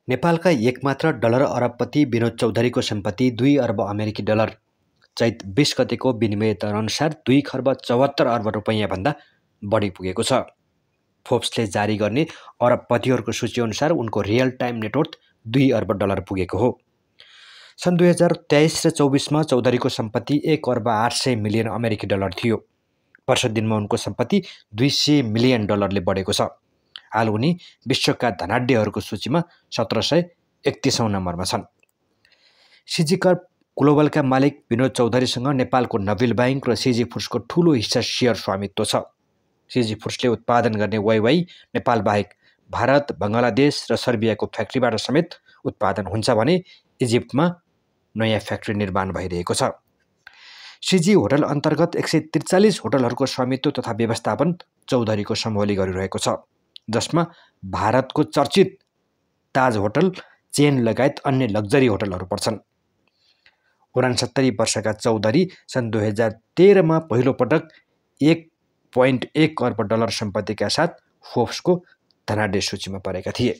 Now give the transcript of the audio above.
नेपालका एकमात्र डलर अरबपति विनोद चौधरीको सम्पत्ति 2 अर्ब अमेरिकी डलर चैत 20 गतेको विनिमय दरअनुसार 2 खर्ब 74 अर्ब रुपैयाँभन्दा बढी पुगेको छ। फोर्ब्सले जारी गर्ने अरबपतिहरूको सूचीअनुसार उनको रियल टाइम नेटवर्थ 2 अर्ब डलर पुगेको हो। सन् 2023 र 24मा चौधरीको सम्पत्ति 1 अर्ब 800 मिलियन अमेरिकी डलर थियो। वर्ष दिनमा उनको सम्पत्ति 200 मिलियन डलरले बढेको छ। हाल उनी विश्वका धनाढ्यहरूको सूचीमा 1731औं नम्बरमा छन्। सिजी कर्प ग्लोबलका मालिक विनोद चौधरीसँग नेपालको नबिल बैंक र सिजी फुड्सको ठूलो हिस्सा सेयर स्वामित्व छ। सिजी फुड्सले उत्पादन गर्ने वाइवाई नेपाल बाहेक भारत, बङ्गलादेश र सर्बियाको फ्याक्ट्रीबाट समेत उत्पादन हुन्छ भने इजिप्टमा नयाँ फ्याक्ट्री निर्माण भइरहेको छ। सिजी होटल अन्तर्गत 143 होटलहरूको स्वामित्व तथा व्यवस्थापन चौधरीको समूहले गरिरहेको छ, जसमा भारतको चर्चित ताज होटल चेन लगायत अन्य लग्जरी होटलहरू पर्छन्। 69 वर्षका चौधरी सन् 2013मा पहिलो पटक 1.1 अर्ब डलर सम्पत्तिका साथ फोर्ब्सको धनाढ्य सूचीमा परेका थिए।